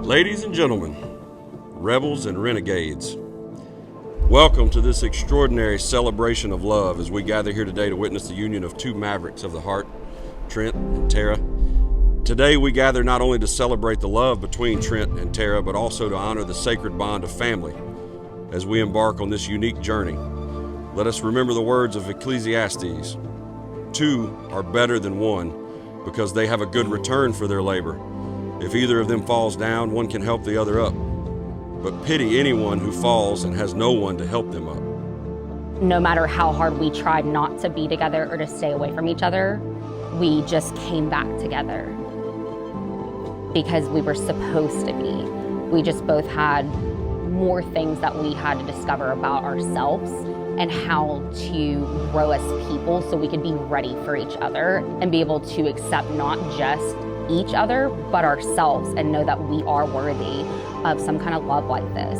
Ladies and gentlemen, rebels and renegades, welcome to this extraordinary celebration of love as we gather here today to witness the union of two mavericks of the heart, Trent and Tara. Today we gather not only to celebrate the love between Trent and Tara, but also to honor the sacred bond of family as we embark on this unique journey. Let us remember the words of Ecclesiastes. Two are better than one because they have a good return for their labor. If either of them falls down, one can help the other up. But pity anyone who falls and has no one to help them up. No matter how hard we tried not to be together or to stay away from each other, we just came back together because we were supposed to be. We just both had more things that we had to discover about ourselves and how to grow as people so we could be ready for each other and be able to accept not just each other, but ourselves, and know that we are worthy of some kind of love like this.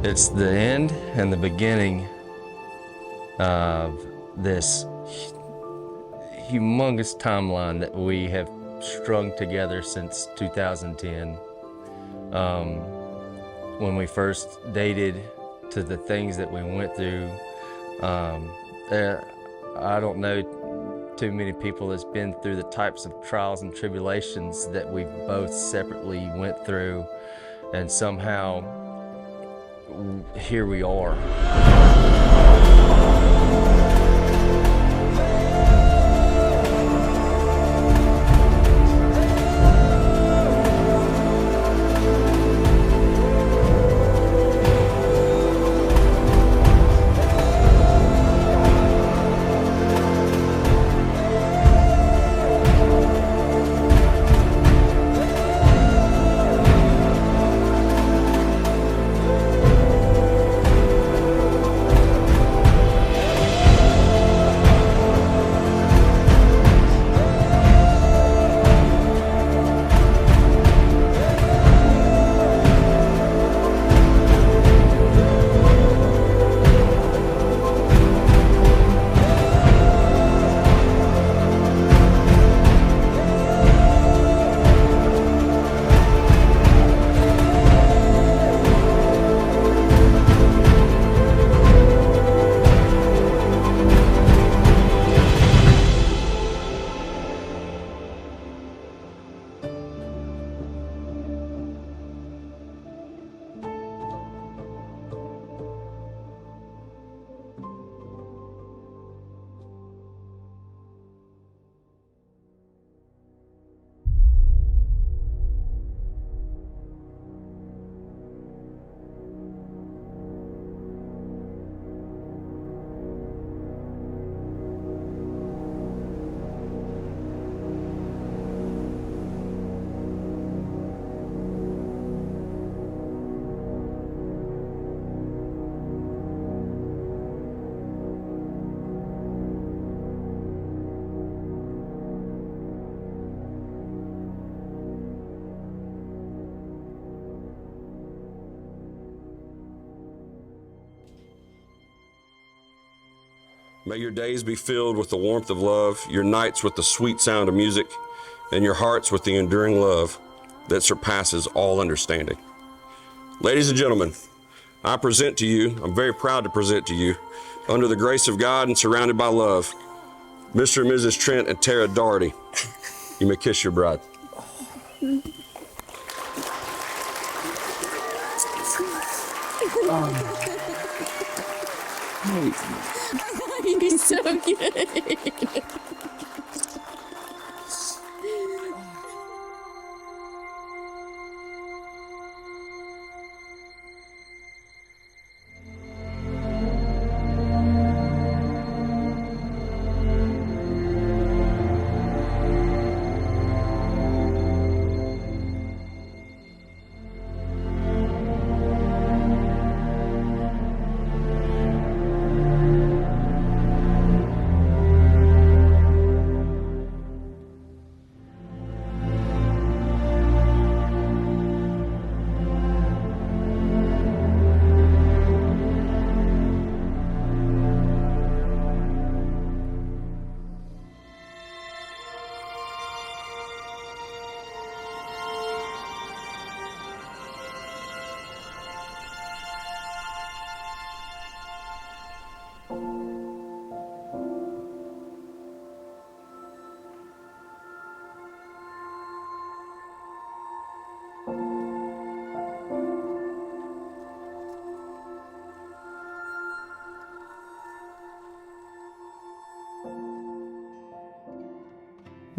It's the end and the beginning of this humongous timeline that we have strung together since 2010. When we first dated, to the things that we went through. I don't know too many people that's been through the types of trials and tribulations that we both separately went through, and somehow here we are. May your days be filled with the warmth of love, your nights with the sweet sound of music, and your hearts with the enduring love that surpasses all understanding. Ladies and gentlemen, I'm very proud to present to you, under the grace of God and surrounded by love, Mr. and Mrs. Trent and Tara Daugherty. You may kiss your bride. You're so good.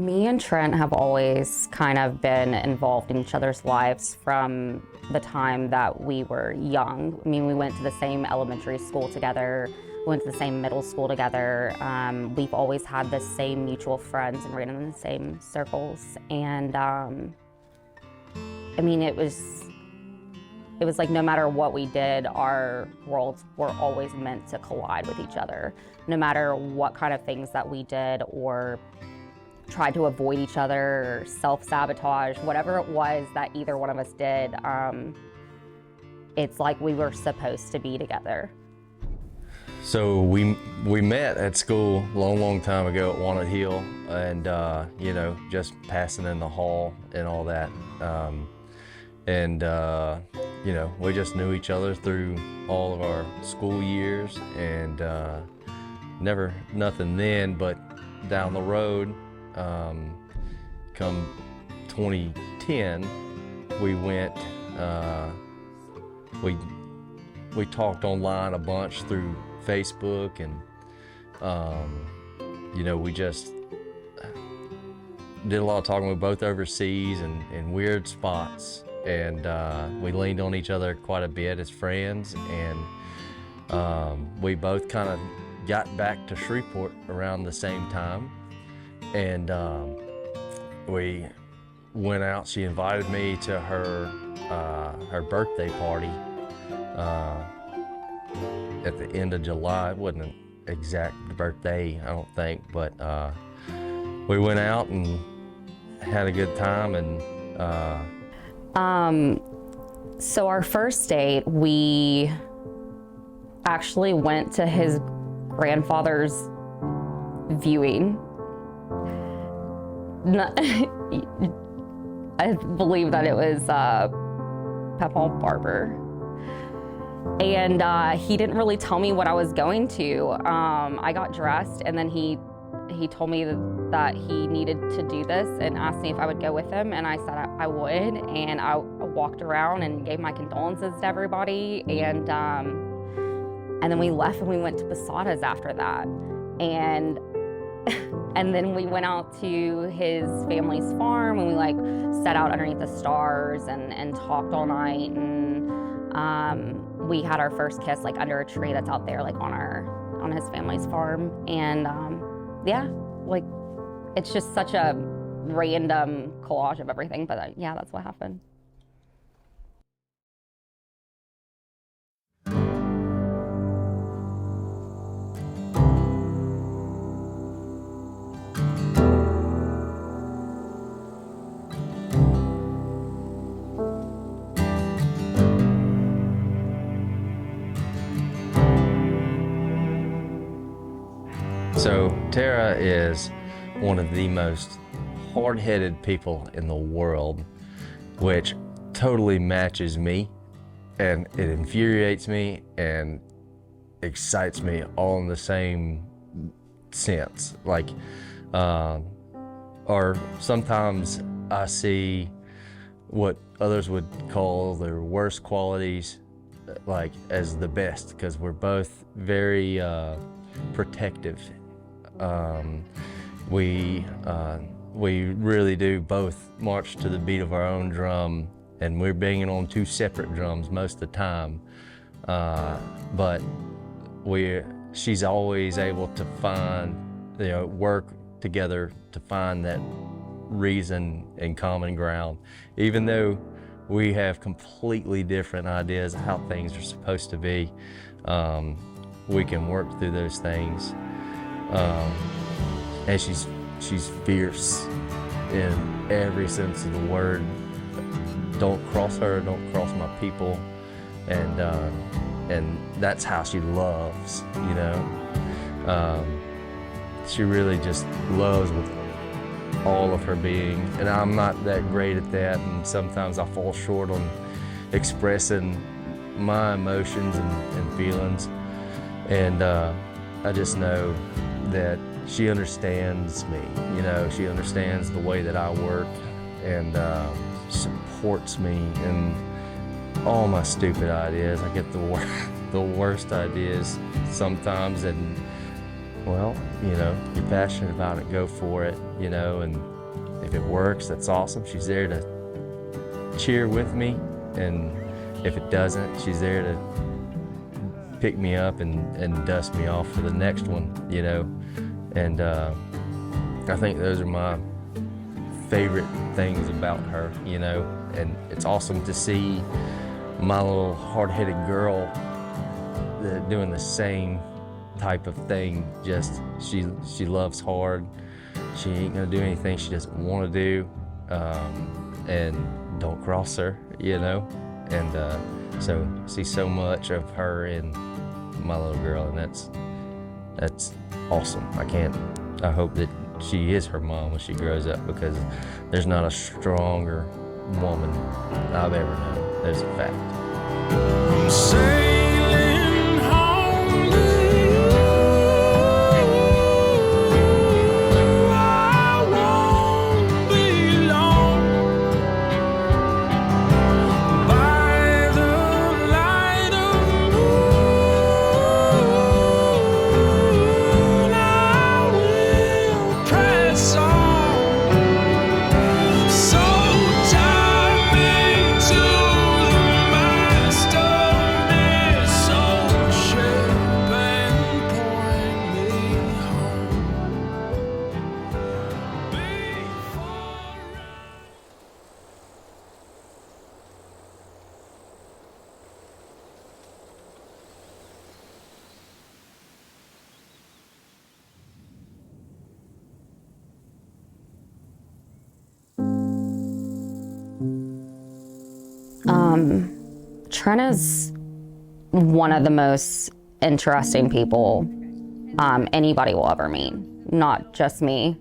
Me and Trent have always kind of been involved in each other's lives from the time that we were young. I mean, we went to the same elementary school together, went to the same middle school together. We've always had the same mutual friends and ran in the same circles. And I mean, it was like no matter what we did, our worlds were always meant to collide with each other. No matter what kind of things that we did or tried to avoid each other or self-sabotage, whatever it was that either one of us did, it's like we were supposed to be together. So we met at school a long time ago at Walnut Hill, and you know, just passing in the hall and all that. You know, we just knew each other through all of our school years, and never nothing then, but down the road, come 2010, we went, we talked online a bunch through Facebook, and you know, we just did a lot of talking. We were both overseas and in weird spots, and we leaned on each other quite a bit as friends, and we both kind of got back to Shreveport around the same time, and we went out. She invited me to her birthday party at the end of July. It wasn't an exact birthday, I don't think, but we went out and had a good time. And so our first date, we actually went to his grandfather's viewing. I believe that it was Pepal Barber. And he didn't really tell me what I was going to. I got dressed, and then he told me that he needed to do this and asked me if I would go with him, and I said I would. And I walked around and gave my condolences to everybody, and then we left and we went to Posada's after that. And then we went out to his family's farm, and we like sat out underneath the stars and talked all night, and we had our first kiss like under a tree that's out there like on his family's farm. And yeah, like it's just such a random collage of everything, but yeah, that's what happened. so Tara is one of the most hard-headed people in the world, which totally matches me, and it infuriates me and excites me all in the same sense. Like, or sometimes I see what others would call their worst qualities like as the best, because we're both very protective. We really do both march to the beat of our own drum, and we're banging on two separate drums most of the time. But she's always able to find, work together to find that reason and common ground. Even though we have completely different ideas of how things are supposed to be, we can work through those things. And she's fierce in every sense of the word. Don't cross her, don't cross my people, and that's how she loves, She really just loves with all of her being, and I'm not that great at that, and sometimes I fall short on expressing my emotions and feelings, and I just know that she understands me, she understands the way that I work, and supports me in all my stupid ideas. I get the worst ideas sometimes, and well, you're passionate about it, go for it, and If it works, that's awesome. She's there to cheer with me, and if it doesn't, she's there to pick me up and dust me off for the next one, you know. And I think those are my favorite things about her, you know. And it's awesome to see my little hard-headed girl doing the same type of thing. Just she loves hard. She ain't gonna do anything she doesn't want to do, and don't cross her, you know. And so see so much of her in my little girl, and that's awesome. I hope that she is her mom when she grows up, because there's not a stronger woman I've ever known. There's a fact. I'm sailing home to you. I won't be long. By the light of the moon, I will press on. So tie me to the mast of this old ship and point me home. Before Trent is one of the most interesting people anybody will ever meet, not just me.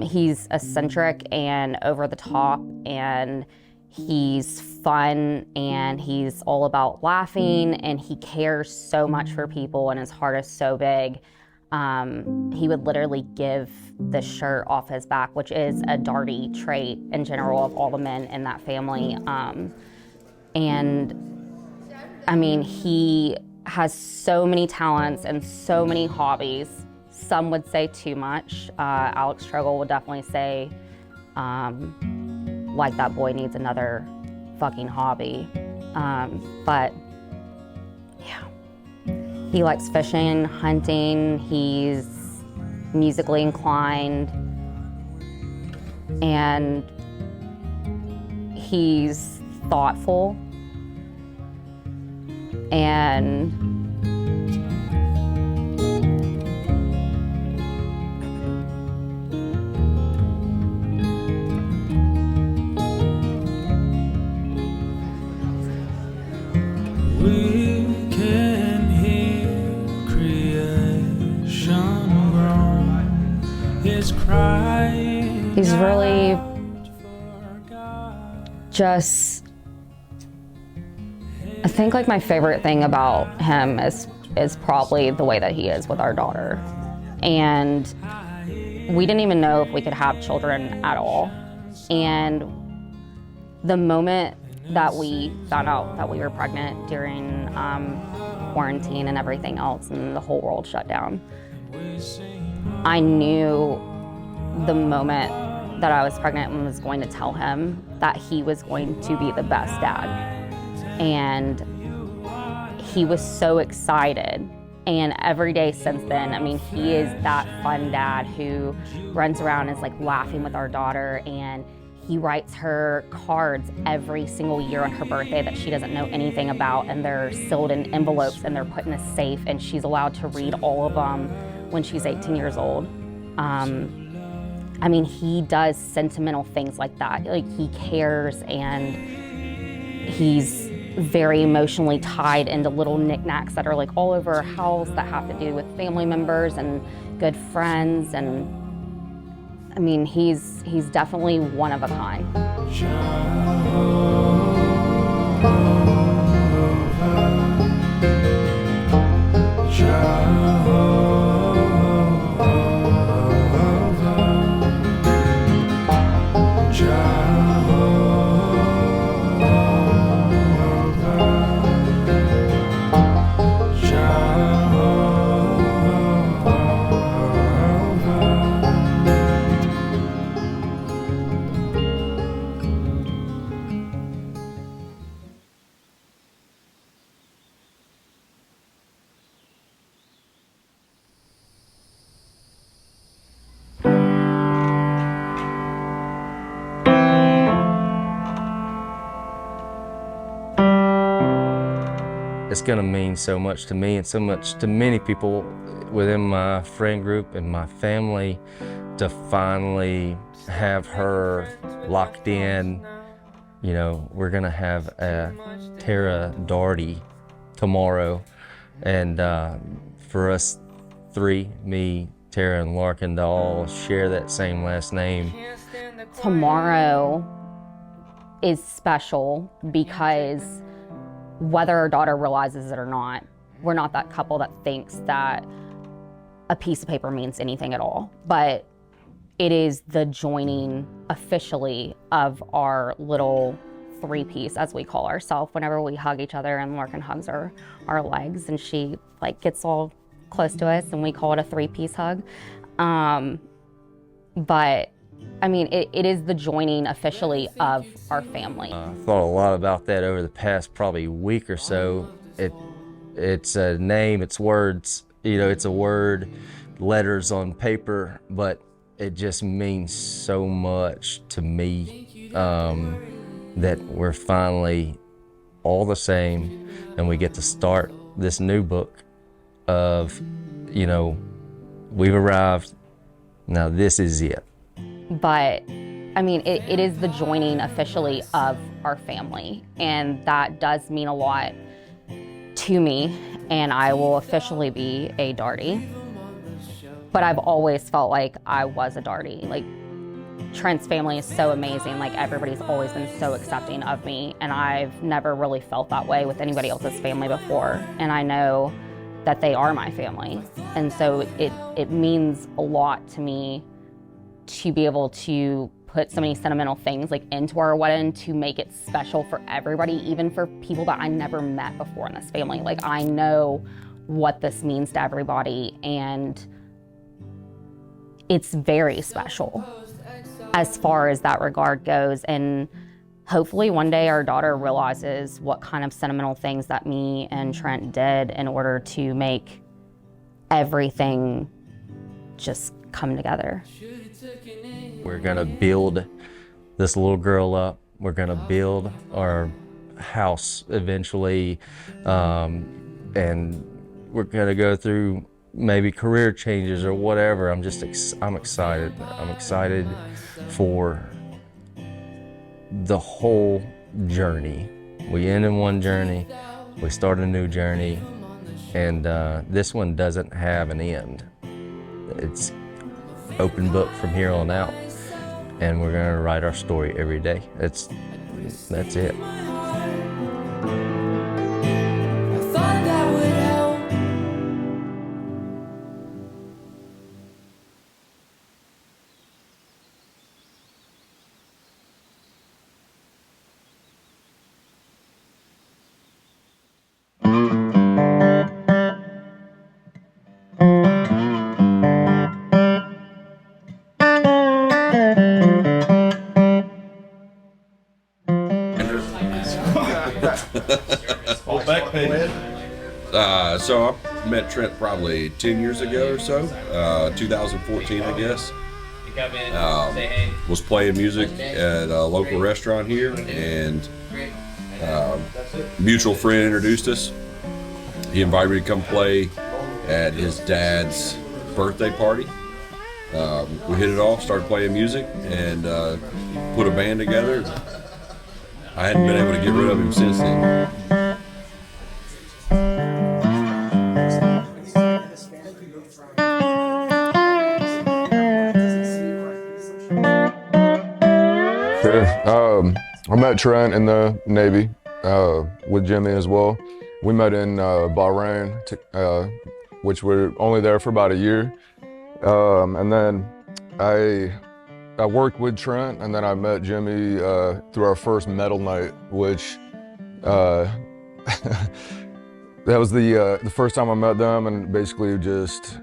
He's eccentric and over the top, and he's fun, and he's all about laughing, and he cares so much for people, and his heart is so big. He would literally give the shirt off his back, which is a Daugherty trait in general of all the men in that family. And I mean, he has so many talents and so many hobbies. Some would say too much. Alex Trogel would definitely say, like, that boy needs another fucking hobby. But yeah, he likes fishing, hunting, he's musically inclined, and he's thoughtful, and we can hear creation groan, it's crying. he's really out for God. just, I think, like, my favorite thing about him is probably the way that he is with our daughter. And we didn't even know if we could have children at all. And the moment that we found out that we were pregnant during quarantine and everything else, and the whole world shut down, I knew the moment that I was pregnant and was going to tell him that he was going to be the best dad. And he was so excited. And every day since then, I mean, he is that fun dad who runs around and is like laughing with our daughter, and he writes her cards every single year on her birthday that she doesn't know anything about, and they're sealed in envelopes and they're put in a safe, and she's allowed to read all of them when she's 18 years old. I mean, he does sentimental things like that. Like, he cares, and he's very emotionally tied into little knickknacks that are like all over our house that have to do with family members and good friends. And I mean, he's definitely one of a kind. it's gonna mean so much to me and so much to many people within my friend group and my family to finally have her locked in. You know, we're gonna have a Tara Daugherty tomorrow, and for us three, me, Tara, and Larkin, to all share that same last name. Tomorrow is special because whether our daughter realizes it or not, we're not that couple that thinks that a piece of paper means anything at all. But it is the joining officially of our little three-piece, as we call ourselves, whenever we hug each other and Larkin hugs our legs and she like gets all close to us and we call it a three-piece hug. But I mean, it is the joining officially of our family. I thought a lot about that over the past probably week or so. It's a name, it's words, you know, it's a word, letters on paper, but it just means so much to me that we're finally all the same and we get to start this new book of, you know, we've arrived, now this is it. But I mean, it is the joining officially of our family, and that does mean a lot to me, and I will officially be a Daugherty. But I've always felt like I was a Daugherty. Like, Trent's family is so amazing. Like, everybody's always been so accepting of me, and I've never really felt that way with anybody else's family before. And I know that they are my family. And so it means a lot to me to be able to put so many sentimental things like into our wedding to make it special for everybody, even for people that I never met before in this family. Like, I know what this means to everybody, and it's very special as far as that regard goes. And hopefully one day our daughter realizes what kind of sentimental things that me and Trent did in order to make everything just come together. We're gonna build this little girl up. We're gonna build our house eventually, and we're gonna go through maybe career changes or whatever. I'm excited. I'm excited for the whole journey. We end in one journey, we start a new journey, and this one doesn't have an end. It's open book from here on out, and we're gonna write our story every day. That's it. So I met Trent probably 10 years ago or so, 2014 I guess. Was playing music at a local restaurant here, and mutual friend introduced us. He invited me to come play at his dad's birthday party. We hit it off, started playing music, and put a band together. I hadn't been able to get rid of him since then. I met Trent in the Navy with Jimmy as well. We met in Bahrain, which we're only there for about a year. And then I worked with Trent, and then I met Jimmy through our first metal night, which that was the first time I met them, and basically just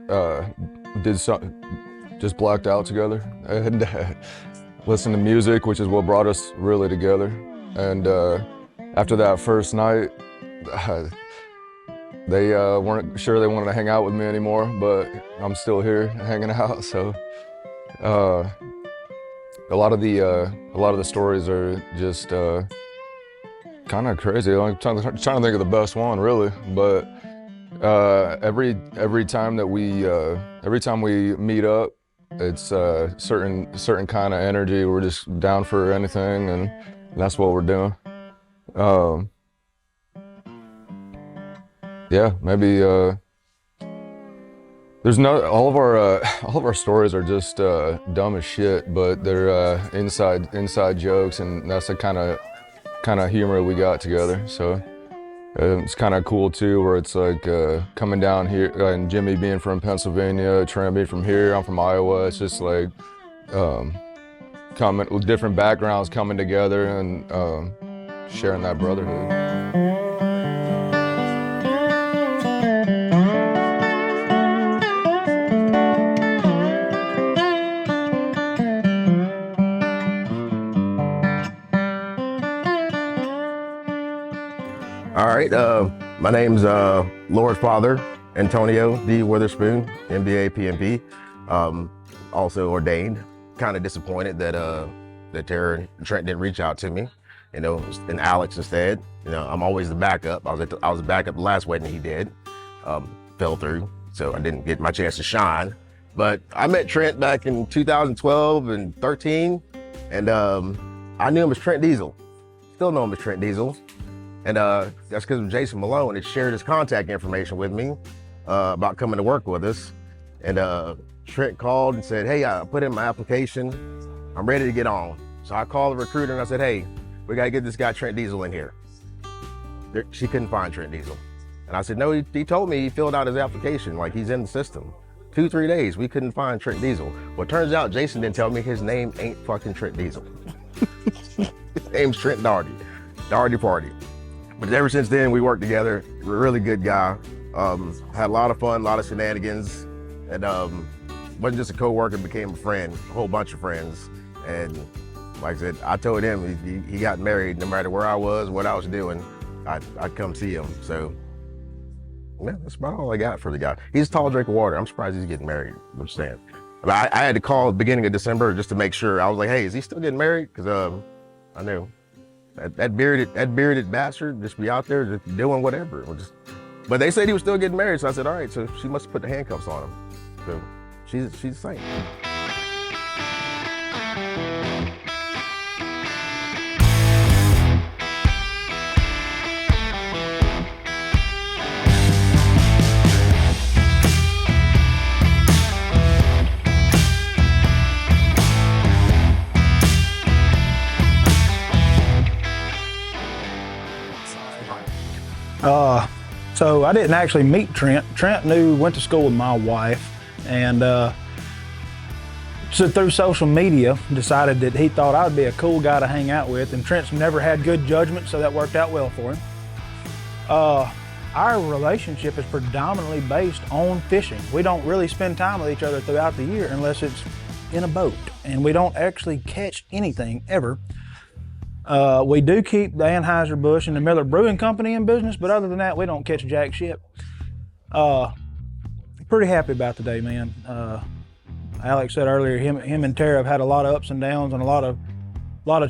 just blacked out together and listened to music, which is what brought us really together. And after that first night, they weren't sure they wanted to hang out with me anymore, but I'm still here hanging out. So a lot of the stories are just kind of crazy. I'm trying to think of the best one, really. But every time that every time we meet up, it's certain kind of energy. We're just down for anything, and that's what we're doing. Yeah, maybe. There's no all of our stories are just dumb as shit, but they're inside jokes, and that's the kind of humor we got together. So it's kind of cool too, where it's like coming down here, and Jimmy being from Pennsylvania, Trent being from here, I'm from Iowa. It's just like coming with different backgrounds coming together and sharing that brotherhood. All right, my name's Lord Father Antonio D. Witherspoon, MBA, PMP, also ordained. Kind of disappointed that Tara and Trent didn't reach out to me, and Alex instead. I'm always the backup. I was the backup the last wedding he did, fell through, so I didn't get my chance to shine. But I met Trent back in 2012 and 13, and I knew him as Trent Diesel. Still know him as Trent Diesel. And that's because of Jason Malone. Had shared his contact information with me about coming to work with us. And Trent called and said, hey, I put in my application. I'm ready to get on. So I called the recruiter and I said, hey, we got to get this guy Trent Diesel in here. She couldn't find Trent Diesel. And I said, no, he told me he filled out his application, like he's in the system. 2-3 days, we couldn't find Trent Diesel. Well, it turns out Jason didn't tell me his name ain't fucking Trent Diesel. His name's Trent Daugherty. Daugherty Party. But ever since then, we worked together. We're a really good guy. Had a lot of fun, a lot of shenanigans, and wasn't just a co-worker, became a friend, a whole bunch of friends. And like I said, I told him he got married, no matter where I was, what I was doing, I'd come see him. So yeah, that's about all I got for the guy. He's a tall drink of water. I'm surprised he's getting married. I'm just saying. But I had to call at the beginning of December just to make sure. I was like, hey, is he still getting married? Because I knew. That bearded bastard just be out there just doing whatever. But they said he was still getting married, so I said, all right, so she must put the handcuffs on him. So she's a saint. So I didn't actually meet Trent. Trent went to school with my wife, and so through social media decided that he thought I'd be a cool guy to hang out with, and Trent's never had good judgment, so that worked out well for him. Our relationship is predominantly based on fishing. We don't really spend time with each other throughout the year unless it's in a boat, and we don't actually catch anything ever. We do keep the Anheuser-Busch and the Miller Brewing Company in business, but other than that, we don't catch jack shit. Pretty happy about the day, man. Alex said earlier, him and Tara have had a lot of ups and downs and a lot of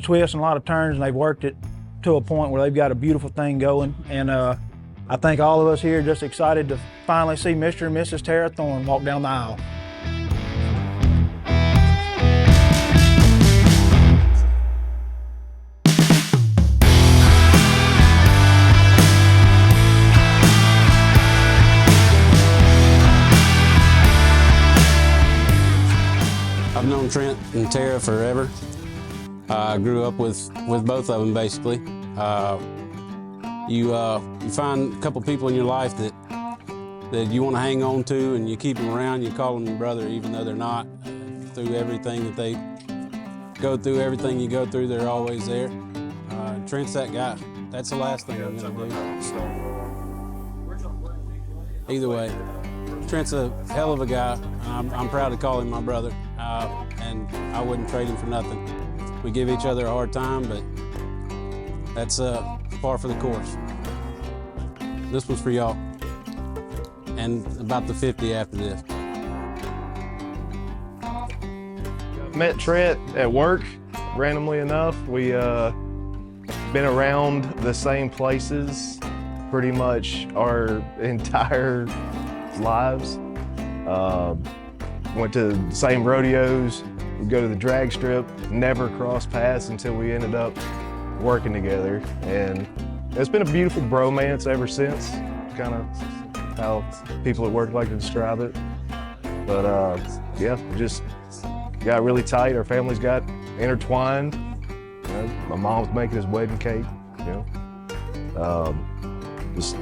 twists and a lot of turns, and they've worked it to a point where they've got a beautiful thing going. And I think all of us here are just excited to finally see Mr. and Mrs. Tara Thorne walk down the aisle. I've known Trent and Tara forever. I grew up with both of them, basically. You find a couple people in your life that you want to hang on to, and you keep them around. You call them your brother, even though they're not. Through everything that they go through, everything you go through, they're always there. Trent's that guy. That's the last thing I'm gonna do. Either way, Trent's a hell of a guy. I'm proud to call him my brother, and I wouldn't trade him for nothing. We give each other a hard time, but that's par for the course. This one's for y'all, and about the 50 after this. Met Trent at work, randomly enough. We been around the same places pretty much our entire lives. Went to the same rodeos, we'd go to the drag strip, never crossed paths until we ended up working together. And it's been a beautiful bromance ever since, kind of how people at work like to describe it. But yeah, just got really tight. Our families got intertwined. You know, my mom was making his wedding cake, you know. Just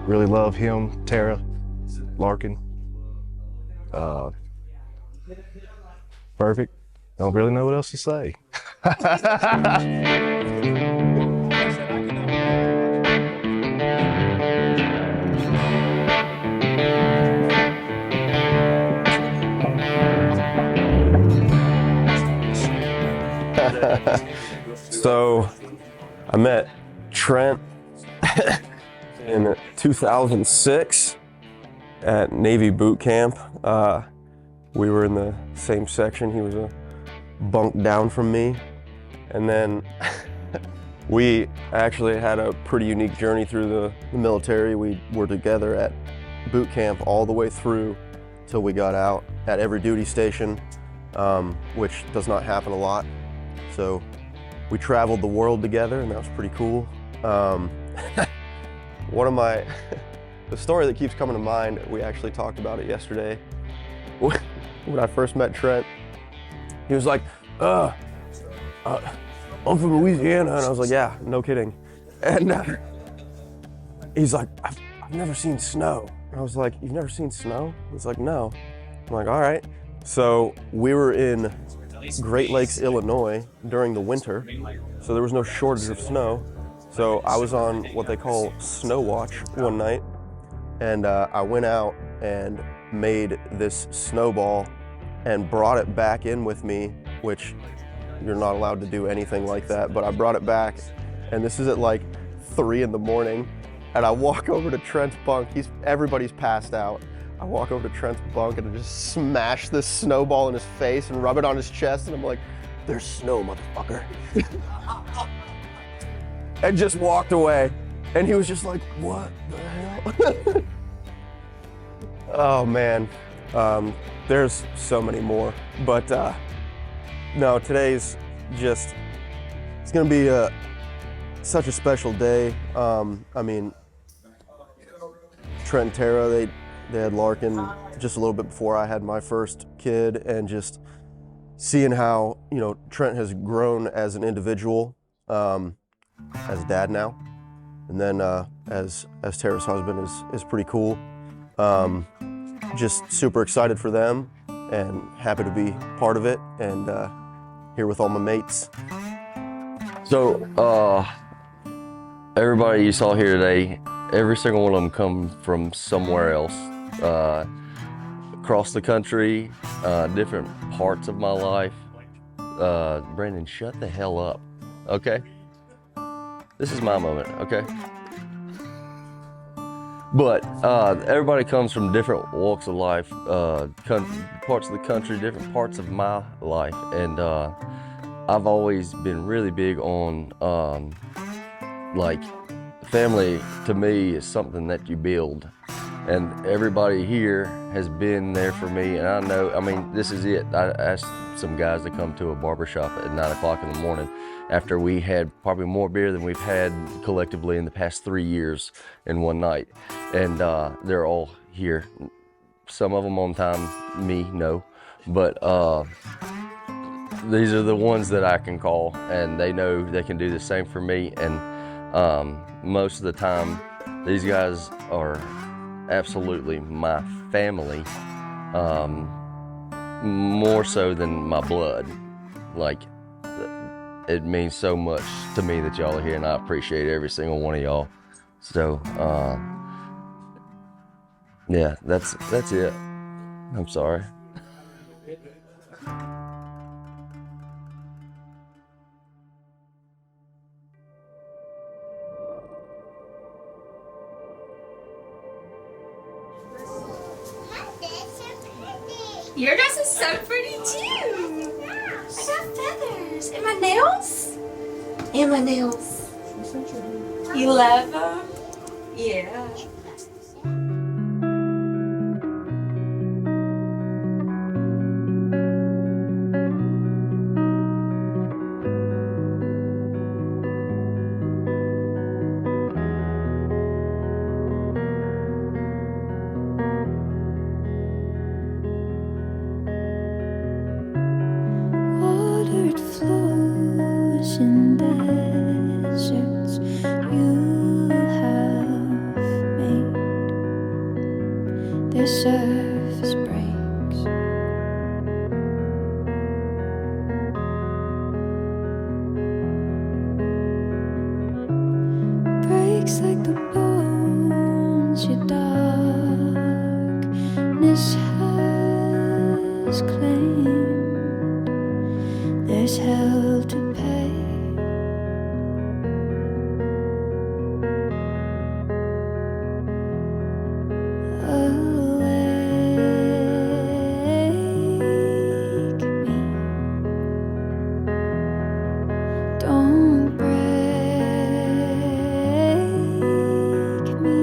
really love him, Tara, Larkin. Perfect. Don't really know what else to say. So I met Trent in 2006 at Navy boot camp. We were in the same section. He was a bunk down from me. And then we actually had a pretty unique journey through the military. We were together at boot camp all the way through till we got out at every duty station, which does not happen a lot. So we traveled the world together, and that was pretty cool. The story that keeps coming to mind, we actually talked about it yesterday. When I first met Trent, he was like, I'm from Louisiana. And I was like, yeah, no kidding. And he's like, I've never seen snow. And I was like, you've never seen snow? He's like, no. I'm like, all right. So we were in Great Lakes, Illinois during the winter. So there was no shortage of snow. So I was on what they call snow watch one night. And I went out and made this snowball and brought it back in with me, which you're not allowed to do anything like that, but I brought it back, and this is at like 3 in the morning, and I walk over to Trent's bunk. Everybody's passed out. I walk over to Trent's bunk and I just smash this snowball in his face and rub it on his chest, and I'm like, there's snow, motherfucker. And just walked away. And he was just like, what the hell? Oh man, there's so many more, but no, today's just, it's gonna be such a special day. I mean, Trent and Tara, they had Larkin just a little bit before I had my first kid, and just seeing how, you know, Trent has grown as an individual, as a dad now, and then as Tara's husband is pretty cool. Just super excited for them and happy to be part of it, and here with all my mates. So everybody you saw here today, every single one of them come from somewhere else, across the country, different parts of my life. Brandon, shut the hell up, okay? This is my moment, okay? But everybody comes from different walks of life, parts of the country, different parts of my life, and I've always been really big on, like, family to me is something that you build, and everybody here has been there for me, and I know, I mean, this is it. I asked some guys to come to a barbershop at 9 o'clock in the morning after we had probably more beer than we've had collectively in the past 3 years in one night. And they're all here. Some of them on time, me, no. But these are the ones that I can call, and they know they can do the same for me. And most of the time, these guys are absolutely my family, more so than my blood. Like, it means so much to me that y'all are here, and I appreciate every single one of y'all. So, yeah, that's it. I'm sorry. Your dress is so pretty too. I got feathers. And my nails. And my nails. 11? Yeah. Water it flows in deserts you have made. Their surface breaks. Breaks like the bones your darkness has claimed. There's hell to pay. Awake me. Don't break me.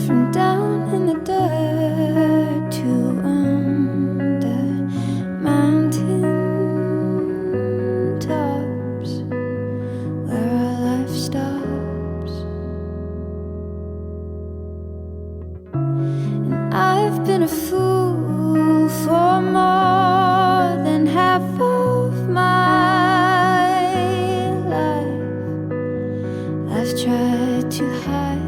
From down in the dirt to under mountain tops, where our life stops. And I've been a fool for more than half of my life. I've tried to hide.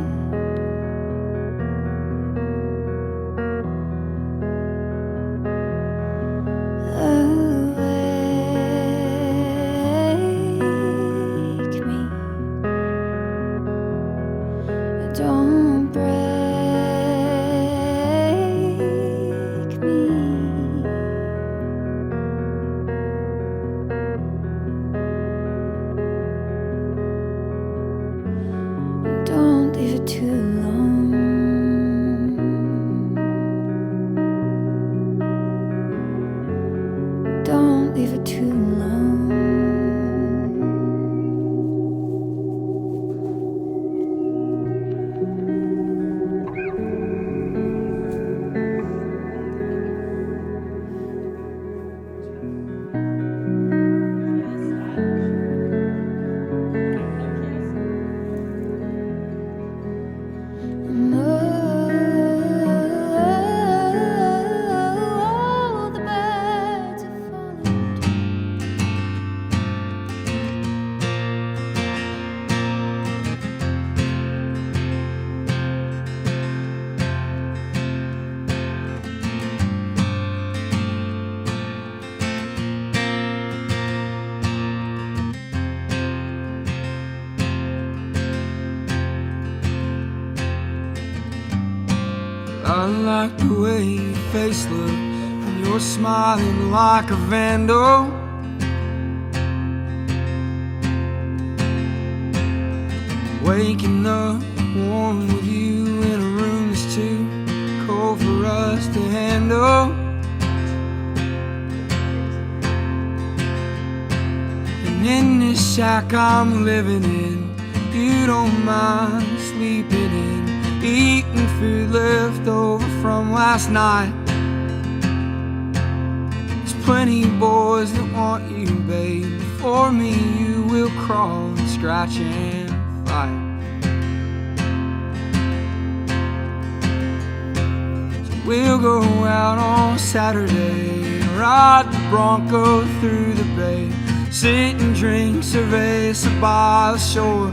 Awake me. Don't break me. Don't leave it too long. Don't leave it too long. Oh, the birds have fallen. I like the way your face looks when you're smiling like a vandal. Waking up warm with you in a room that's too cold for us to handle. And in this shack I'm living in, you don't mind sleeping in, eating food left over from last night. There's plenty of boys that want you, babe. For me you will crawl and scratch and fight. So we'll go out on Saturday and ride the Bronco through the bay, sit and drink cerveza by the shore.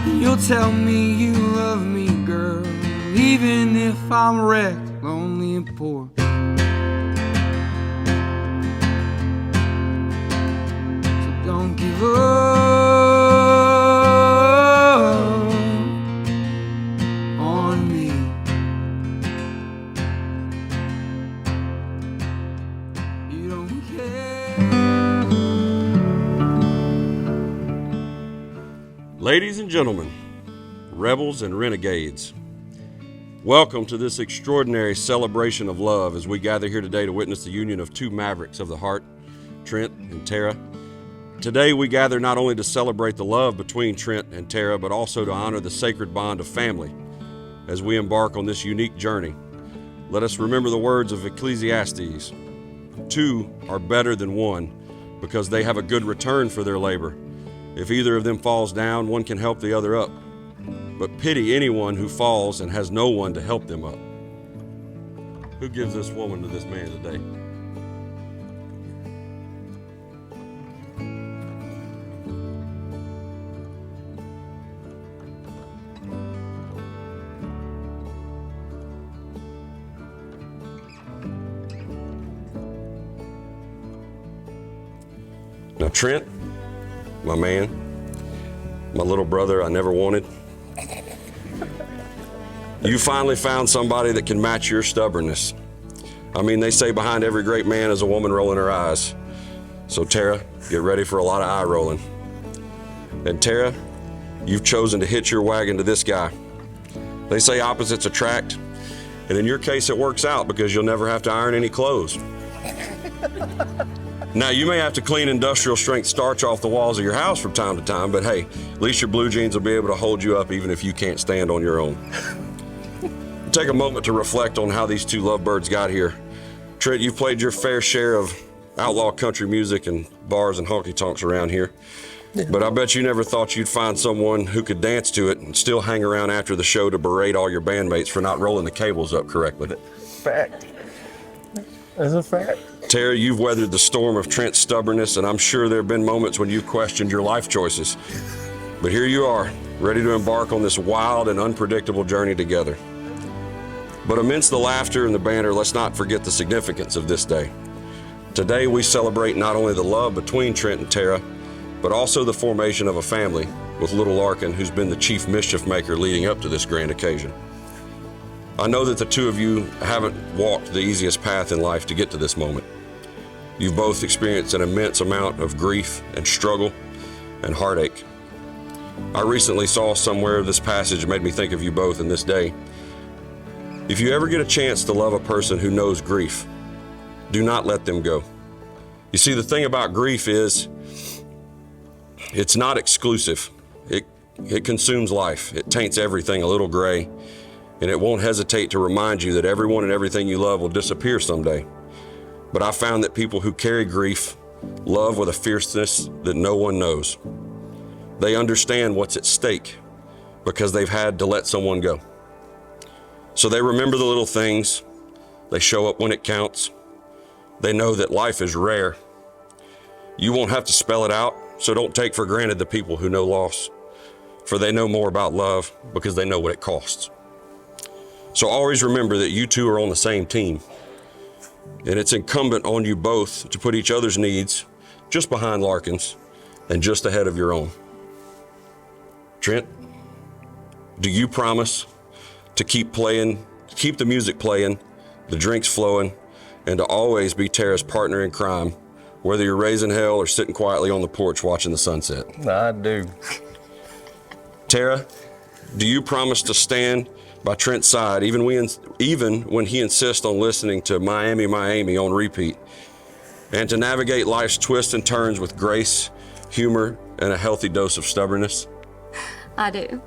You'll tell me you love me, girl, even if I'm wrecked, lonely and poor. So don't give up on me. You don't care. Ladies and gentlemen, rebels and renegades, Welcome to this extraordinary celebration of love as we gather here today to witness the union of two mavericks of the heart, Trent and Tara. Today we gather not only to celebrate the love between Trent and Tara, but also to honor the sacred bond of family as we embark on this unique journey. Let us remember the words of Ecclesiastes. Two are better than one because they have a good return for their labor. If either of them falls down, one can help the other up. But pity anyone who falls and has no one to help them up. Who gives this woman to this man today? Now Trent, my man, my little brother I never wanted, you finally found somebody that can match your stubbornness. I mean, they say behind every great man is a woman rolling her eyes. So Tara, get ready for a lot of eye rolling. And Tara, you've chosen to hitch your wagon to this guy. They say opposites attract, and in your case it works out because you'll never have to iron any clothes. Now, you may have to clean industrial strength starch off the walls of your house from time to time, but hey, at least your blue jeans will be able to hold you up even if you can't stand on your own. Take a moment to reflect on how these two lovebirds got here. Trent, you've played your fair share of outlaw country music and bars and honky-tonks around here. Yeah. But I bet you never thought you'd find someone who could dance to it and still hang around after the show to berate all your bandmates for not rolling the cables up correctly. Fact. That's a fact. Tara, you've weathered the storm of Trent's stubbornness, and I'm sure there have been moments when you've questioned your life choices. But here you are, ready to embark on this wild and unpredictable journey together. But amidst the laughter and the banter, let's not forget the significance of this day. Today we celebrate not only the love between Trent and Tara, but also the formation of a family with little Larkin, who's been the chief mischief maker leading up to this grand occasion. I know that the two of you haven't walked the easiest path in life to get to this moment. You've both experienced an immense amount of grief and struggle and heartache. I recently saw somewhere this passage made me think of you both in this day. If you ever get a chance to love a person who knows grief, do not let them go. You see, the thing about grief is it's not exclusive. It consumes life. It taints everything a little gray, and it won't hesitate to remind you that everyone and everything you love will disappear someday. But I found that people who carry grief love with a fierceness that no one knows. They understand what's at stake because they've had to let someone go. So they remember the little things. They show up when it counts. They know that life is rare. You won't have to spell it out, so don't take for granted the people who know loss, for they know more about love because they know what it costs. So always remember that you two are on the same team, and it's incumbent on you both to put each other's needs just behind Larkin's and just ahead of your own. Trent, do you promise to keep the music playing, the drinks flowing, and to always be Tara's partner in crime, whether you're raising hell or sitting quietly on the porch watching the sunset? I do. Tara, do you promise to stand by Trent's side even when he insists on listening to Miami, Miami on repeat, and to navigate life's twists and turns with grace, humor, and a healthy dose of stubbornness? I do.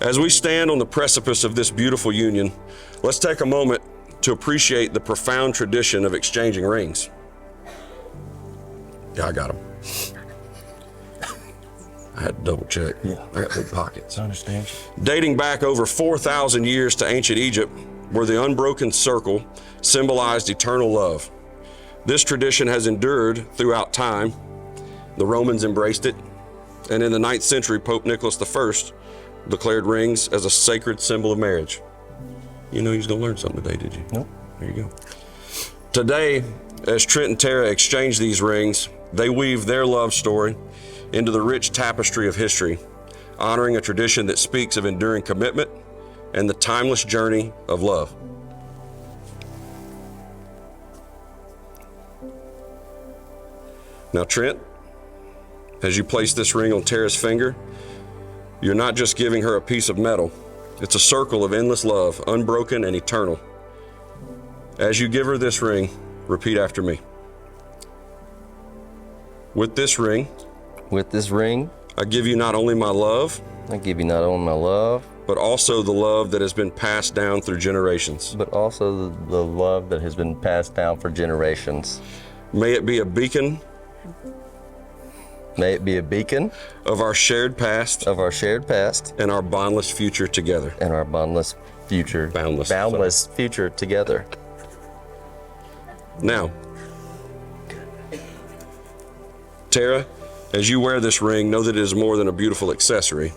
As we stand on the precipice of this beautiful union, let's take a moment to appreciate the profound tradition of exchanging rings. Yeah, I got them. I had to double check. Yeah. I got big pockets. I understand. Dating back over 4,000 years to ancient Egypt, where the unbroken circle symbolized eternal love. This tradition has endured throughout time. The Romans embraced it, and in the 9th century, Pope Nicholas I declared rings as a sacred symbol of marriage. You know you was gonna learn something today, did you? Nope. There you go. Today, as Trent and Tara exchange these rings, they weave their love story into the rich tapestry of history, honoring a tradition that speaks of enduring commitment and the timeless journey of love. Now, Trent, as you place this ring on Tara's finger, you're not just giving her a piece of metal, It's a circle of endless love, unbroken and eternal. As you give her this ring, repeat after me. With this ring, I give you not only my love, but also the love that has been passed down through generations. May it be a beacon of our shared past and our boundless future together. Boundless future together. Now, Tara, as you wear this ring, know that it is more than a beautiful accessory.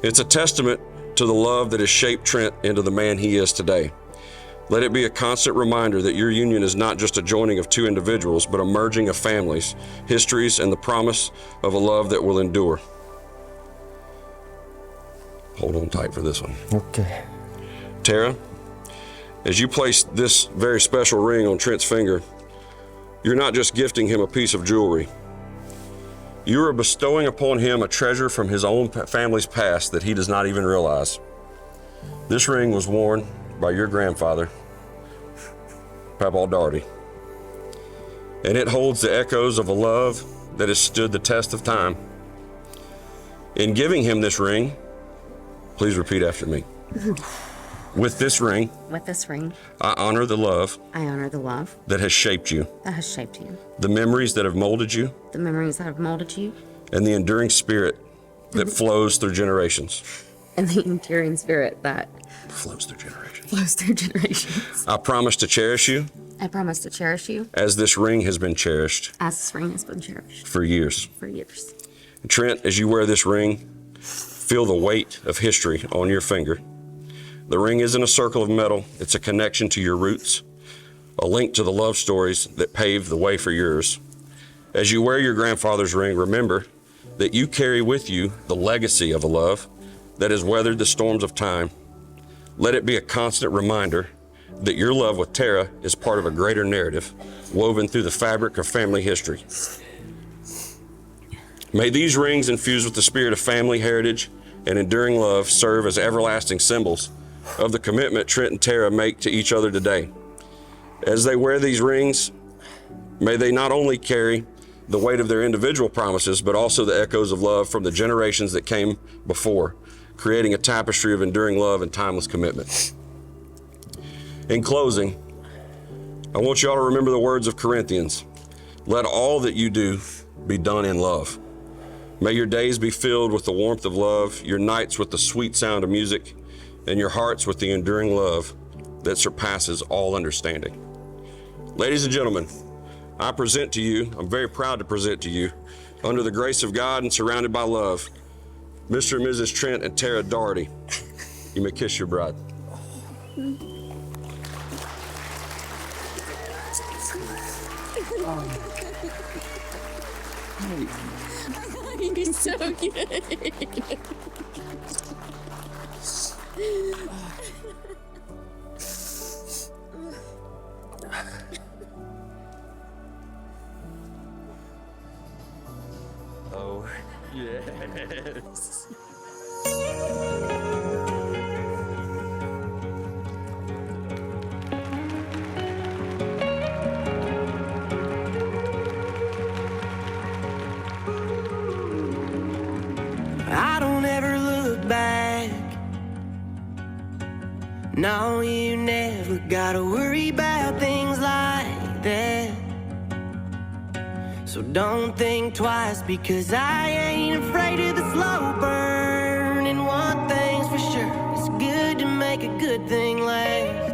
It's a testament to the love that has shaped Trent into the man he is today. Let it be a constant reminder that your union is not just a joining of two individuals, but a merging of families, histories, and the promise of a love that will endure. Hold on tight for this one. Okay. Tara, as you place this very special ring on Trent's finger, you're not just gifting him a piece of jewelry. You are bestowing upon him a treasure from his own family's past that he does not even realize. This ring was worn by your grandfather, Papa Daugherty, and it holds the echoes of a love that has stood the test of time. In giving him this ring, please repeat after me. With this ring, I honor the love that has shaped you, the memories that have molded you, and the enduring spirit that flows through generations. Flows through generations. I promise to cherish you as this ring has been cherished for years. Trent, as you wear this ring, feel the weight of history on your finger. The ring isn't a circle of metal, it's a connection to your roots, a link to the love stories that paved the way for yours. As you wear your grandfather's ring, remember that you carry with you the legacy of a love that has weathered the storms of time. Let it be a constant reminder that your love with Tara is part of a greater narrative woven through the fabric of family history. May these rings, infused with the spirit of family heritage and enduring love, serve as everlasting symbols of the commitment Trent and Tara make to each other today. As they wear these rings, may they not only carry the weight of their individual promises, but also the echoes of love from the generations that came before, creating a tapestry of enduring love and timeless commitment. In closing, I want you all to remember the words of Corinthians. Let all that you do be done in love. May your days be filled with the warmth of love, your nights with the sweet sound of music, and your hearts with the enduring love that surpasses all understanding. Ladies and gentlemen, I'm very proud to present to you, under the grace of God and surrounded by love, Mr. and Mrs. Trent and Tara Daugherty. You may kiss your bride. You're so good. Oh, yes. I don't ever look back. No, you never gotta worry about things like that. So don't think twice, because I ain't afraid of the slow burn. And one thing's for sure, it's good to make a good thing last.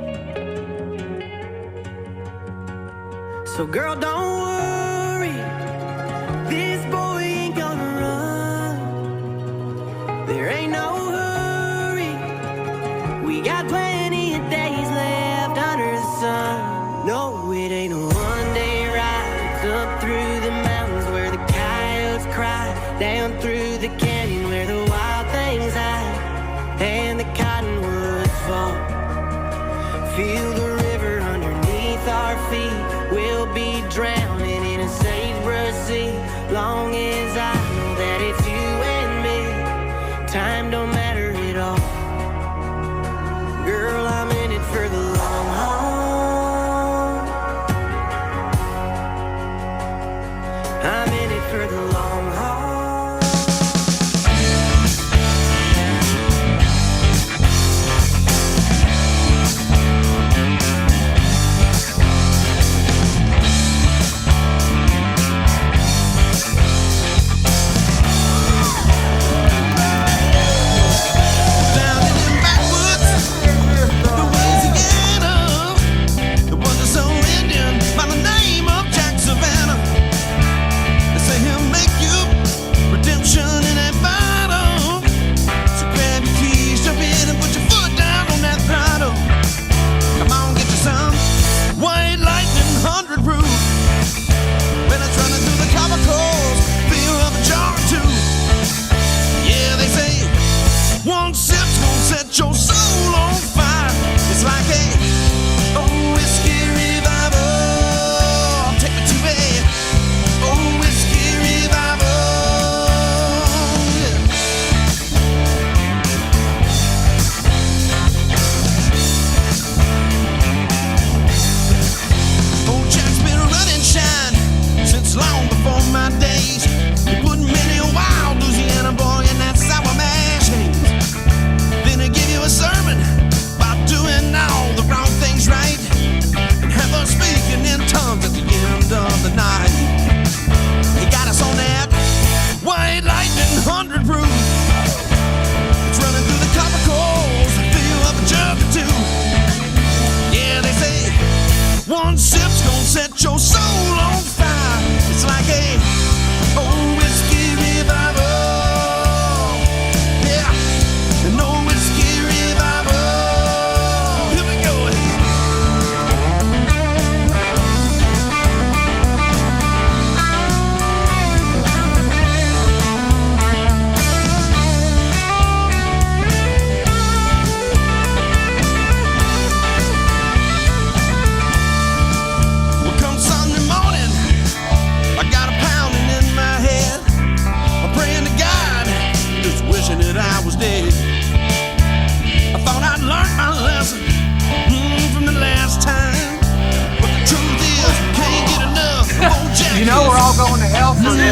So girl, don't worry, this boy ain't gonna run. There ain't no hurry, we got plenty of days left under the sun. No, it ain't a one-day ride. It's up through the mountains where the coyotes cry, down through the canyon where the wild things hide, and the cottonwoods fall. Feel the river underneath our feet. We'll be drowning in a sagebrush sea, long as I know that it's you and me. Time don't matter at all.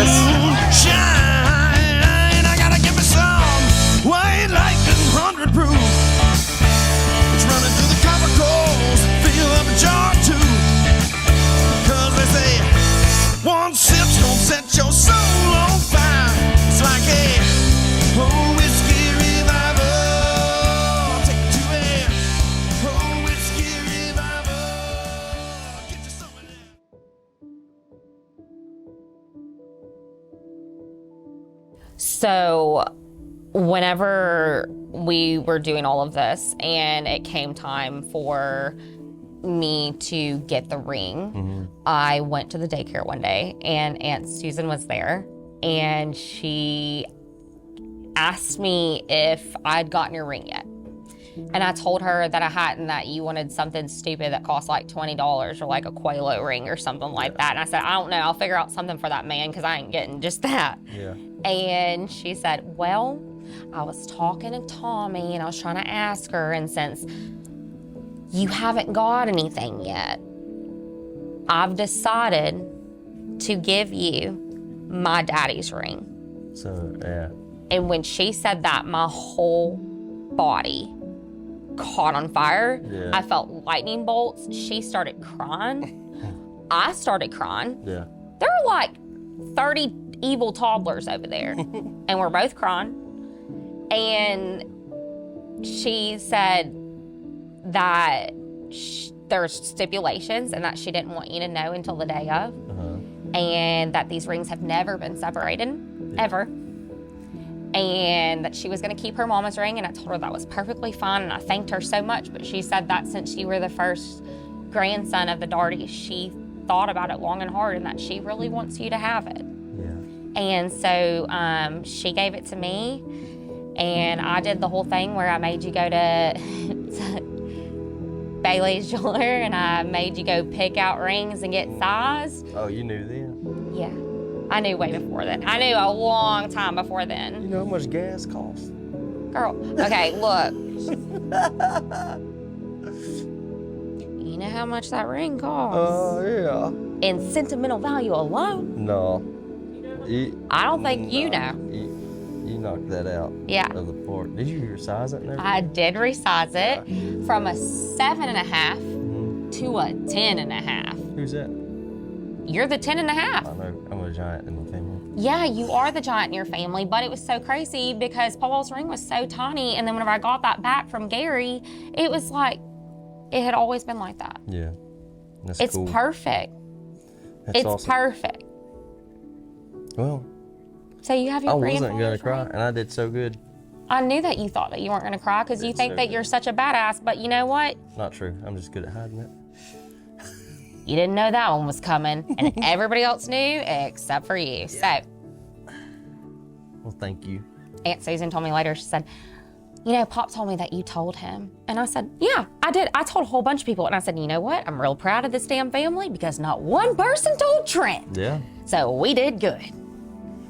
this. Shine, I gotta give me some white lightning 100 proof. It's running through the copper coals, fill up a jar too. 'Cause they say one sip's gonna set your soul on fire. It's like a whole whiskey revival. I'll take you to a whole whiskey revival. Get you some of that. So whenever we were doing all of this and it came time for me to get the ring, I went to the daycare one day and Aunt Susan was there and she asked me if I'd gotten your ring yet. And I told her that I hadn't, that you wanted something stupid that cost like $20 or like a Quelo ring or something like that. And I said, I don't know, I'll figure out something for that man because I ain't getting just that. Yeah. And she said, well, I was talking to Tommy and I was trying to ask her, and since you haven't got anything yet, I've decided to give you my daddy's ring. So, yeah. And when she said that, my whole body caught on fire. Yeah. I felt lightning bolts. She started crying. I started crying. Yeah. There were like 30 evil toddlers over there, and we're both crying. And she said that there's stipulations and that she didn't want you to know until the day of, and that these rings have never been separated, ever. And that she was going to keep her mama's ring, and I told her that was perfectly fine, and I thanked her so much. But she said that since you were the first grandson of the Daugherty, she thought about it long and hard, and that she really wants you to have it. Yeah. And so she gave it to me, and I did the whole thing where I made you go to Bailey's Jeweler, and I made you go pick out rings and get sized. Oh, you knew then? Yeah. I knew way before then. I knew a long time before then. You know how much gas costs? Girl, okay, look. You know how much that ring costs? Oh, yeah. In sentimental value alone? No. I don't think you know. You knocked that out Yeah. of the park. Did you resize it and everything? I did resize it from a 7.5 to a 10.5. Who's that? You're the 10.5. I know. I'm a giant in the family. Yeah, you are the giant in your family, but it was so crazy because Paul's ring was so tiny, and then whenever I got that back from Gary, it was like, it had always been like that. Yeah. That's It's cool. perfect. That's It's awesome. perfect. Well, So you have your I wasn't grandfather's going to cry, ring? and I did so good. I knew that you thought that you weren't going to cry because you think that you're such a badass, but you know what? Not true. I'm just good at hiding it. You didn't know that one was coming, and everybody else knew except for you. So Well, thank you. Aunt Susan told me later, she said, you know, Pop told me that you told him. And I said, yeah, I did. I told a whole bunch of people. And I said, you know what? I'm real proud of this damn family because not one person told Trent. Yeah. So we did good.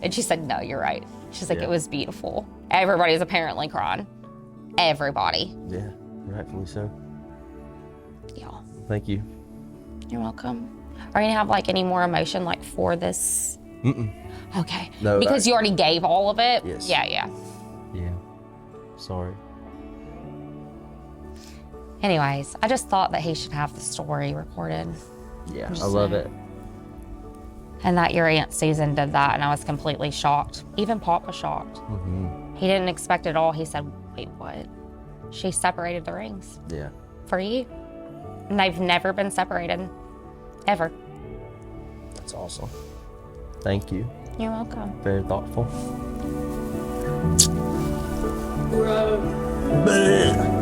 And she said, no, you're right. She's like, Yeah. it was beautiful. Everybody's apparently crying. Everybody. Yeah. Rightfully so. Y'all. Thank you. You're welcome. Are you gonna have like any more emotion like for this? Mm-mm. Okay. No, Because you already gave all of it? Yes. Yeah. Yeah. Sorry. Anyways, I just thought that he should have the story recorded. Yeah, I'm just I love saying. it. And that your Aunt Susan did that, and I was completely shocked. Even Pop was shocked. Mm-hmm. He didn't expect it at all. He said, wait, what? She separated the rings Yeah. for you. And they've never been separated, ever. That's awesome. Thank you. You're welcome. Very thoughtful. Man.